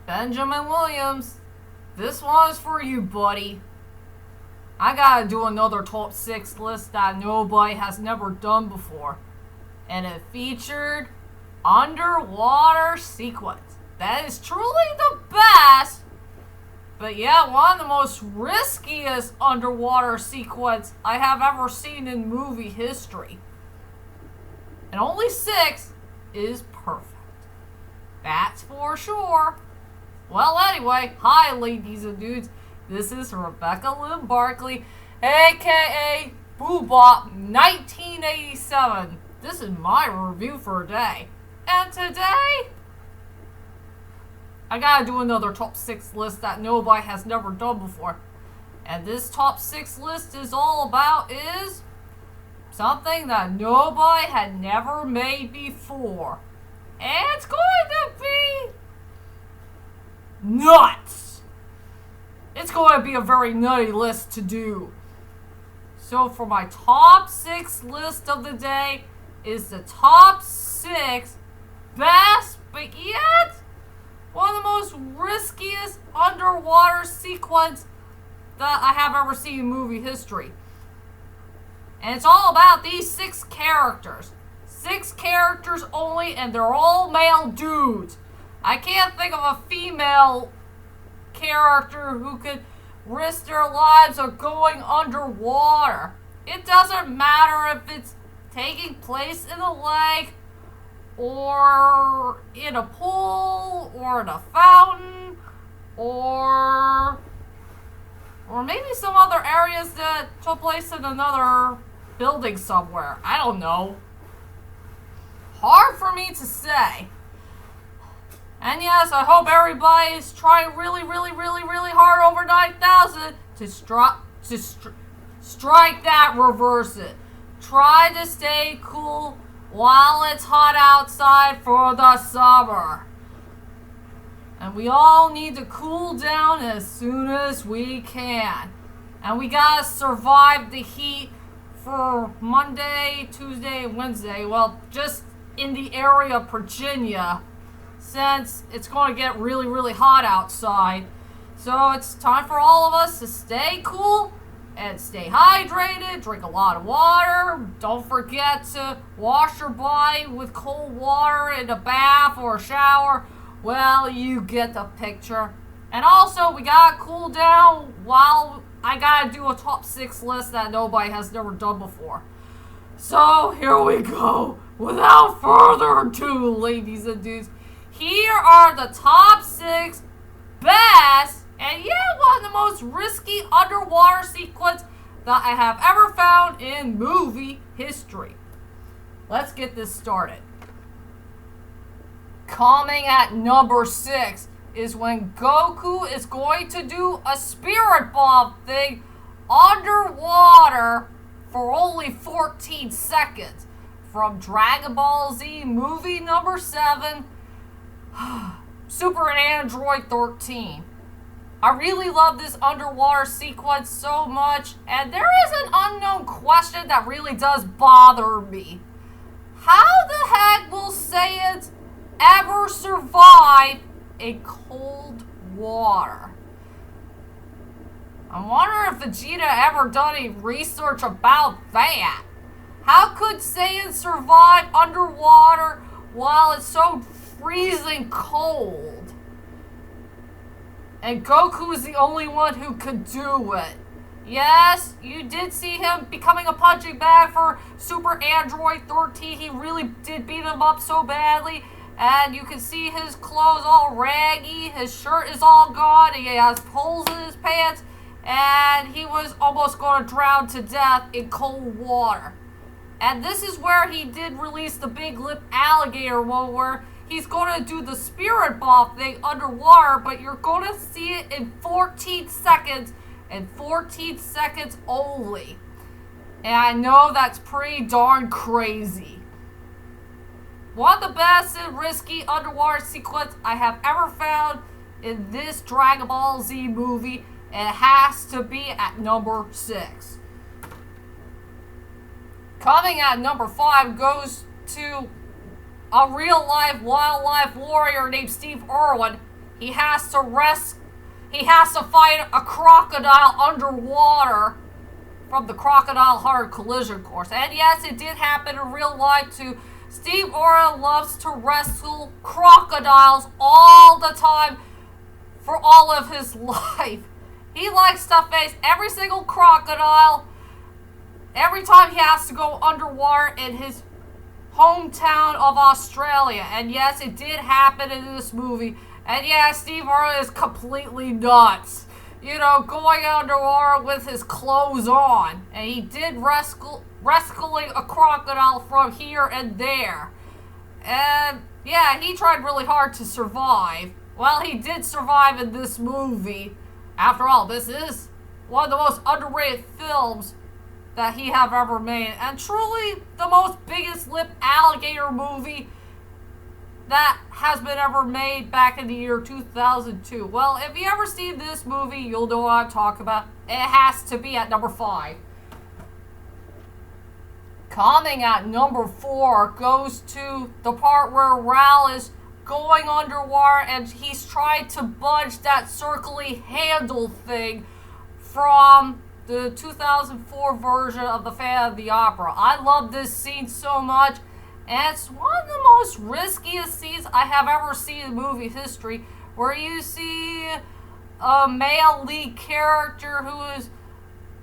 Benjamin Williams, this one is for you, buddy. I gotta do another top 6 list that nobody has never done before. And it featured underwater sequence. That is truly the best. But yeah, one of the most riskiest underwater sequence I have ever seen in movie history. And only 6 is perfect. That's for sure. Well, anyway, hi ladies and dudes. This is Rebecca Lynn Barkley, aka Boobop 1987. This is my review for today. And today, I gotta do another top 6 list that nobody has never done before. And this top 6 list is all about is something that nobody had never made before. And it's going to be nuts. It's going to be a very nutty list to do. So for my top 6 list of the day is the top 6 best, but yet one of the most riskiest underwater sequence that I have ever seen in movie history. And it's all about these 6 characters. 6 characters only, and they're all male dudes. I can't think of a female character who could risk their lives of going underwater. It doesn't matter if it's taking place in a lake or in a pool or in a fountain or maybe some other areas that took place in another building somewhere. I don't know. Hard for me to say. And yes, I hope everybody's trying really hard over 9,000 to strike that, reverse it. Try to stay cool while it's hot outside for the summer. And we all need to cool down as soon as we can. And we gotta survive the heat for Monday, Tuesday, and Wednesday. Well, just in the area of Virginia, since it's going to get really hot outside. So it's time for all of us to stay cool and stay hydrated, drink a lot of water. Don't forget to wash your body with cold water in a bath or a shower. Well, you get the picture. And also, we gotta cool down while I gotta do a top 6 list that nobody has never done before. So, here we go. Without further ado, ladies and dudes, here are the top 6 best, and yeah, one of the most risky underwater sequence that I have ever found in movie history. Let's get this started. Coming at number 6 is when Goku is going to do a spirit bomb thing underwater for only 14 seconds. From Dragon Ball Z movie number 7, Super Android 13. I really love this underwater sequence so much, and there is an unknown question that really does bother me. How the heck will Saiyans ever survive in cold water? I wonder if Vegeta ever done any research about that. How could Saiyans survive underwater while it's so freezing cold? And Goku is the only one who could do it. Yes, you did see him becoming a punching bag for Super Android 13. He really did beat him up so badly. And you can see his clothes all raggy. His shirt is all gone. He has holes in his pants. And he was almost going to drown to death in cold water. And this is where he did release the Big Lipped Alligator one where he's going to do the spirit bomb thing underwater, but you're going to see it in 14 seconds and 14 seconds only. And I know that's pretty darn crazy. One of the best and risky underwater sequence I have ever found in this Dragon Ball Z movie, and it has to be at number 6. Coming at number 5 goes to a real-life wildlife warrior named Steve Irwin. he has to fight a crocodile underwater from the Crocodile Hard Collision Course. And yes, it did happen in real life too. Steve Urkel loves to rescue crocodiles all the time for all of his life. He likes to face every single crocodile every time he has to go underwater in his hometown of Australia. And yes, it did happen in this movie. And yeah, Steve Urkel is completely nuts. You know, going underwater with his clothes on. And he did rescuing a crocodile from here and there. And yeah, he tried really hard to survive. Well, he did survive in this movie. After all, this is one of the most underrated films that he have ever made. And truly the most biggest lipped alligator movie that has been ever made back in the year 2002. Well, if you ever seen this movie, you'll know what I'm talking about. It has to be at number 5. Coming at number 4 goes to the part where Ral is going underwater and he's trying to budge that circly handle thing from the 2004 version of the Phantom of the Opera. I love this scene so much, and it's one of the most riskiest scenes I have ever seen in movie history, where you see a male lead character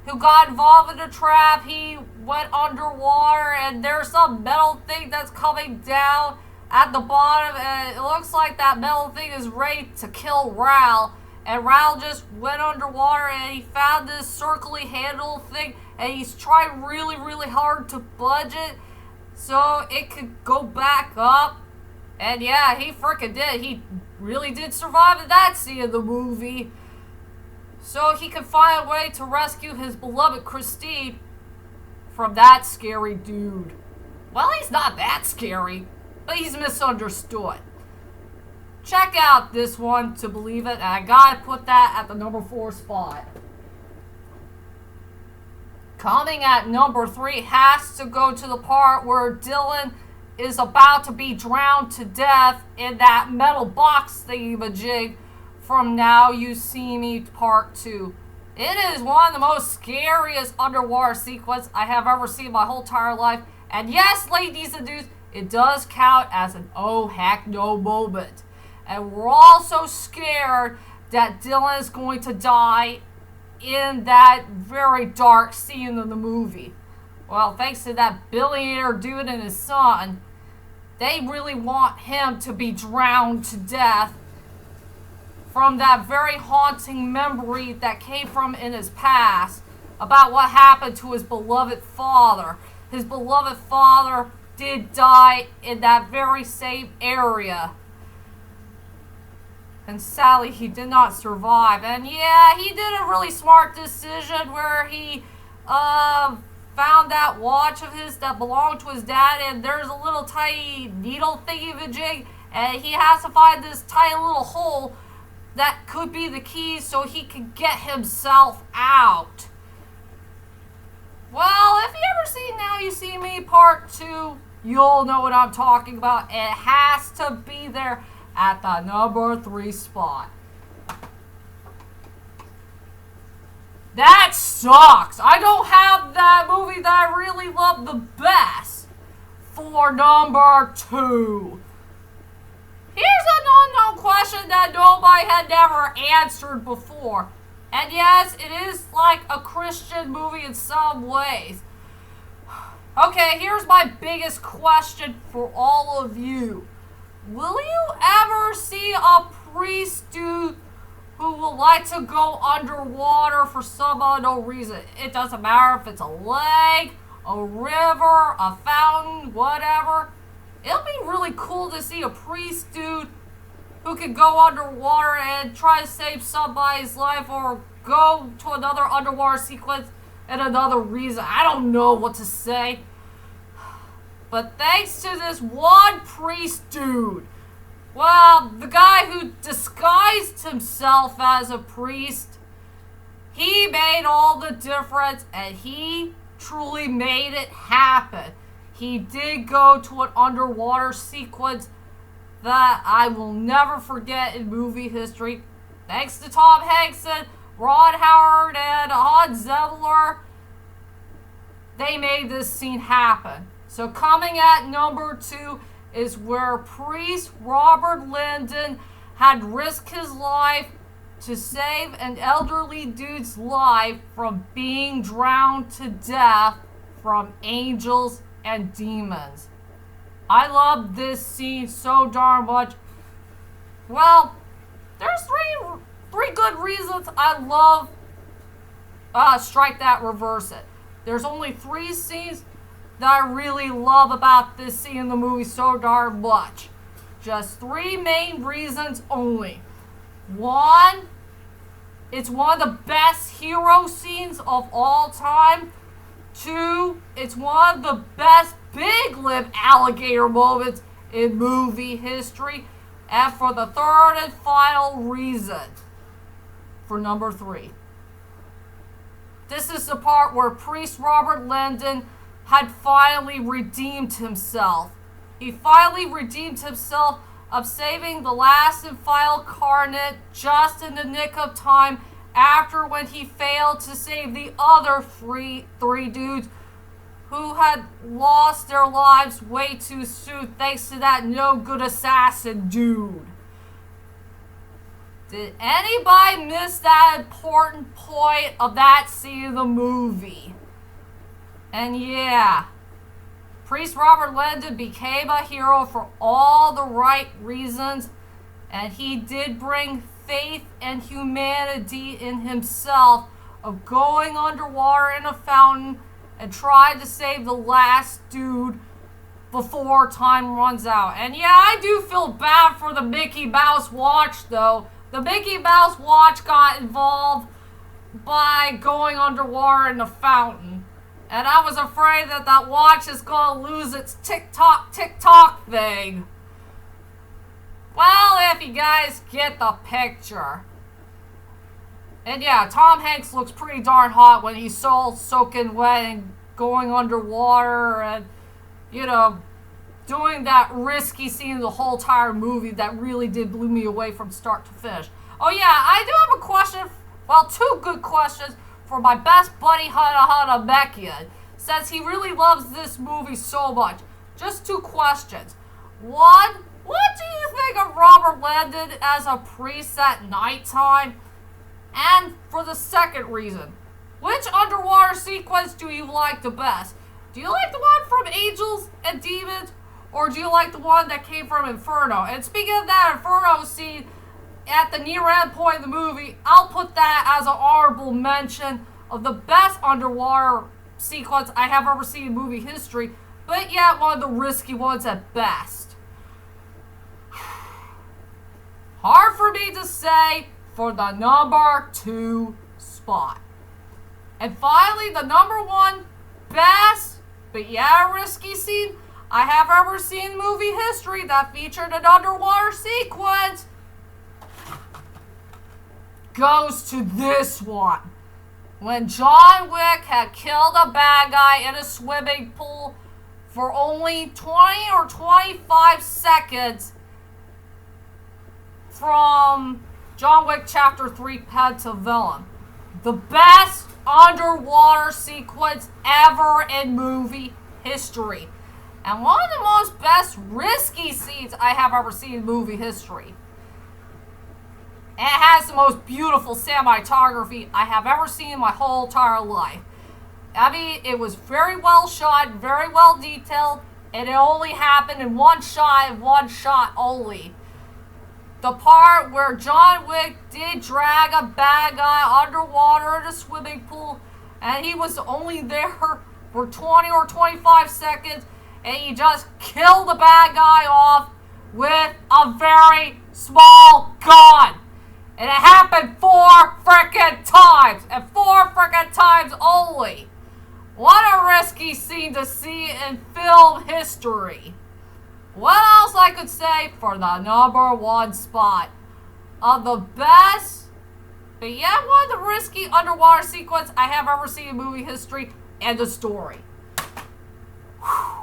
who got involved in a trap. He went underwater and there's some metal thing that's coming down at the bottom, and it looks like that metal thing is ready to kill Ral. And Ral just went underwater and he found this circly handle thing, and he's trying really, really hard to budge it so it could go back up. And yeah, he freaking did. He really did survive in that scene of the movie. So he could find a way to rescue his beloved Christine from that scary dude. Well, he's not that scary, but he's misunderstood. Check out this one to believe it, and I gotta put that at the number 4 spot. Coming at number 3 has to go to the part where Dylan is about to be drowned to death in that metal box thingamajig from Now You See Me Part 2. It is one of the most scariest underwater sequences I have ever seen in my whole entire life. And yes, ladies and dudes, it does count as an oh heck no moment. And we're all so scared that Dylan is going to die in that very dark scene of the movie. Well, thanks to that billionaire dude and his son, they really want him to be drowned to death from that very haunting memory that came from in his past about what happened to his beloved father. His beloved father did die in that very same area. And sadly, he did not survive. And yeah, he did a really smart decision where he found that watch of his that belonged to his dad, and there's a little tiny needle thingy-majig, and he has to find this tiny little hole that could be the key so he can get himself out. Well, if you ever see Now You See Me Part 2, you'll know what I'm talking about. It has to be there at the number 3 spot. That sucks. I don't have that movie that I really love the best for number 2. Here's an unknown question that nobody had never answered before. And yes, it is like a Christian movie in some ways. Okay, here's my biggest question for all of you. Will you ever see a priest dude who would like to go underwater for some unknown reason? It doesn't matter if it's a lake, a river, a fountain, whatever. It'll be really cool to see a priest dude who can go underwater and try to save somebody's life, or go to another underwater sequence and another reason. I don't know what to say. But thanks to this one priest dude, well, the guy who disguised himself as a priest, he made all the difference, and he truly made it happen. He did go to an underwater sequence that I will never forget in movie history. Thanks to Tom Hanks and Ron Howard and Hans Zimmer, they made this scene happen. So coming at number 2 is where priest Robert Landon had risked his life to save an elderly dude's life from being drowned to death from angels and demons. I love this scene so darn much. Well, there's three good reasons I love Strike That, Reverse It. There's only 3 scenes that I really love about this scene in the movie so darn much. Just 3 main reasons only. 1, it's one of the best hero scenes of all time. 2, it's one of the best Big Lipped Alligator moments in movie history. And for the third and final reason, for number 3, this is the part where priest Robert Landon had finally redeemed himself. He finally redeemed himself of saving the last and final carnate just in the nick of time after when he failed to save the other three dudes who had lost their lives way too soon thanks to that no good assassin dude. Did anybody miss that important point of that scene of the movie? And yeah, priest Robert Landon became a hero for all the right reasons, and he did bring faith and humanity in himself of going underwater in a fountain and tried to save the last dude before time runs out. And yeah, I do feel bad for the Mickey Mouse watch though. The Mickey Mouse watch got involved by going underwater in the fountain. And I was afraid that that watch is going to lose its tick-tock thing. Well, if you guys get the picture. And yeah, Tom Hanks looks pretty darn hot when he's so soaking wet and going underwater and, you know, doing that risky scene in the whole entire movie that really did blow me away from start to finish. Oh yeah, I do have a question, well, 2 good questions for my best buddy Hana Mekian, since he really loves this movie so much. Just 2 questions. 1, what do you think of Robert Landon as a priest at nighttime? And for the second reason, which underwater sequence do you like the best? Do you like the one from Angels and Demons, or do you like the one that came from Inferno? And speaking of that Inferno scene, at the near end point of the movie, I'll put that as an honorable mention of the best underwater sequence I have ever seen in movie history, but yet one of the risky ones at best. Hard for me to say for the number 2 spot. And finally, the number 1 best, but yeah, risky scene I have ever seen in movie history that featured an underwater sequence goes to this one. When John Wick had killed a bad guy in a swimming pool for only 20 or 25 seconds from John Wick Chapter 3 Pentavillain. The best underwater sequence ever in movie history. And one of the most best risky scenes I have ever seen in movie history. It has the most beautiful cinematography I have ever seen in my whole entire life. I mean, it was very well shot, very well detailed, and it only happened in one shot and one shot only. The part where John Wick did drag a bad guy underwater in a swimming pool, and he was only there for 20 or 25 seconds, and he just killed the bad guy off with a very small gun. And it happened 4 frickin' times, and 4 frickin' times only. What a risky scene to see in film history. What else I could say for the number 1 spot of the best, but yeah, one of the risky underwater sequence I have ever seen in movie history, and the story. Whew.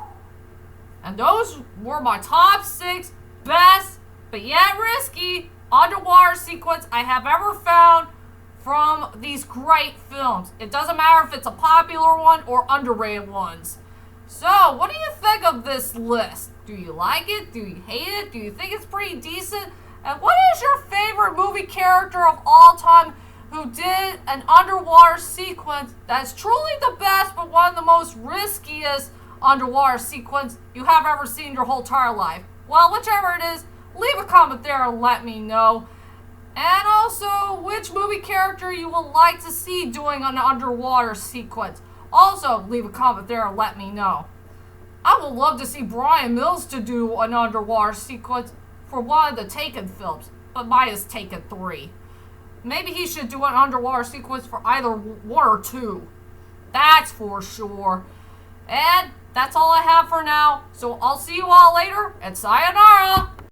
And those were my top 6 best, but yet risky, underwater sequence I have ever found from these great films. It doesn't matter if it's a popular one or underrated ones. So, what do you think of this list? Do you like it? Do you hate it? Do you think it's pretty decent? And what is your favorite movie character of all time who did an underwater sequence that's truly the best but one of the most riskiest underwater sequence you have ever seen your whole entire life? Well, whichever it is, leave a comment there and let me know. And also, which movie character you would like to see doing an underwater sequence. Also, leave a comment there and let me know. I would love to see Brian Mills to do an underwater sequence for one of the Taken films, but mine is Taken 3. Maybe he should do an underwater sequence for either 1 or 2. That's for sure. And that's all I have for now. So I'll see you all later, and sayonara!